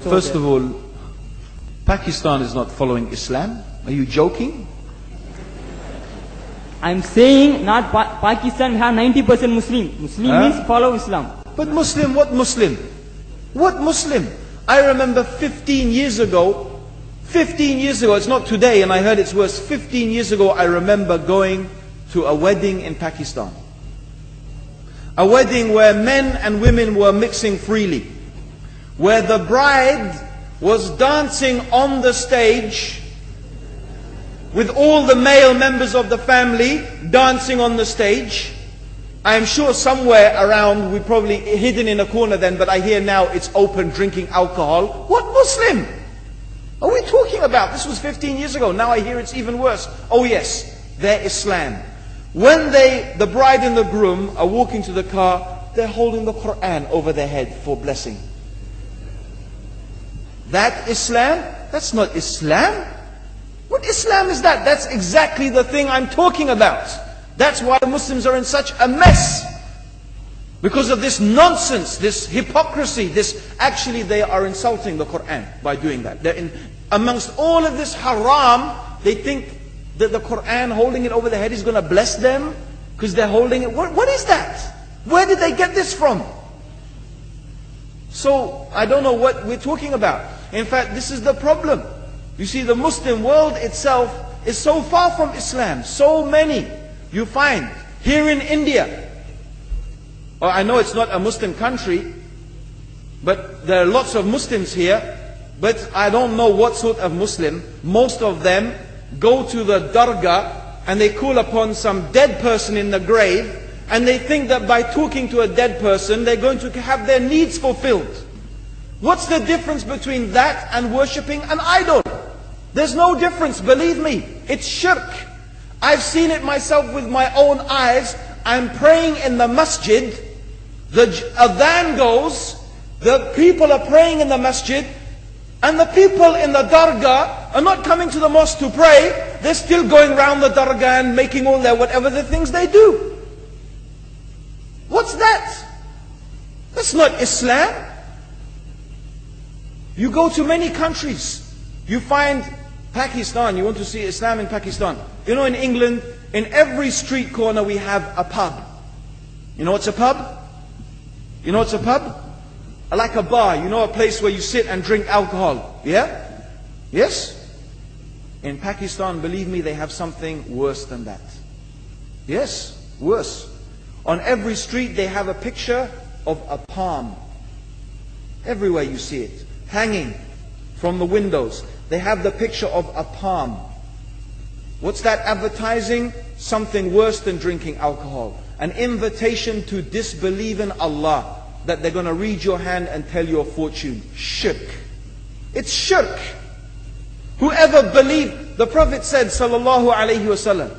First of all, Pakistan is not following Islam. Are you joking? I'm saying not Pakistan, we have 90% Muslim. Muslim means follow Islam. But Muslim, what Muslim? What Muslim? I remember 15 years ago, it's not today and I heard it's worse. 15 years ago I remember going to a wedding in Pakistan. A wedding where men and women were mixing freely. Where the bride was dancing on the stage with all the male members of the family dancing on the stage. I'm sure somewhere around, we probably hidden in a corner then, but I hear now it's open, drinking alcohol. What Muslim are we talking about? This was 15 years ago. Now I hear it's even worse. Oh yes, they're Islam. When the bride and the groom are walking to the car, they're holding the Quran over their head for blessing. That Islam? That's not Islam. What Islam is that? That's exactly the thing I'm talking about. That's why the Muslims are in such a mess. Because of this nonsense, this hypocrisy, actually they are insulting the Quran by doing that. Amongst all of this haram, they think that the Quran, holding it over their head, is going to bless them because they're holding it. What is that? Where did they get this from? So, I don't know what we're talking about. In fact, this is the problem. You see, the Muslim world itself is so far from Islam. So many you find here in India. Well, I know it's not a Muslim country, but there are lots of Muslims here. But I don't know what sort of Muslim. Most of them go to the dargah and they call upon some dead person in the grave, and they think that by talking to a dead person they're going to have their needs fulfilled. What's the difference between that and worshipping an idol? There's no difference, believe me. It's shirk. I've seen it myself with my own eyes. I'm praying in the masjid. The adhan goes. The people are praying in the masjid. And the people in the dargah are not coming to the mosque to pray. They're still going around the dargah and making all their whatever the things they do. What's that? That's not Islam. You go to many countries. You find Pakistan. You want to see Islam in Pakistan. You know, in England, in every street corner we have a pub. You know what's a pub? You know what's a pub? Like a bar. You know, a place where you sit and drink alcohol. Yeah? Yes? In Pakistan, believe me, they have something worse than that. Yes, worse. On every street they have a picture of a palm. Everywhere you see it. Hanging from the windows. They have the picture of a palm. What's that advertising? Something worse than drinking alcohol. An invitation to disbelieve in Allah. That they're going to read your hand and tell your fortune. Shirk. It's shirk. Whoever believes, the Prophet said, sallallahu alaihi wasallam,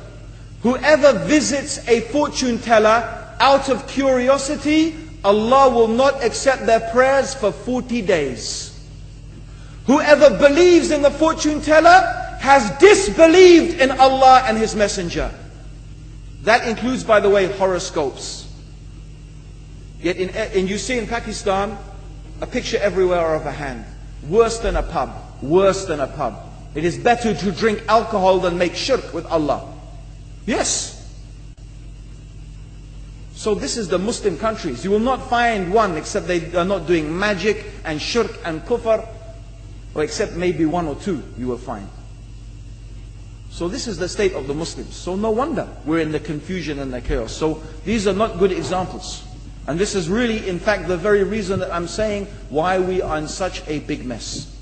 whoever visits a fortune teller out of curiosity, Allah will not accept their prayers for 40 days. Whoever believes in the fortune teller has disbelieved in Allah and His Messenger. That includes, by the way, horoscopes. Yet and you see in Pakistan a picture everywhere of a hand. Worse than a pub. Worse than a pub. It is better to drink alcohol than make shirk with Allah. Yes. So this is the Muslim countries. You will not find one except they are not doing magic and shirk and kufr. Or except maybe one or two you will find. So this is the state of the Muslims. So no wonder we're in the confusion and the chaos. So these are not good examples. And this is really, in fact, the very reason that I'm saying why we are in such a big mess.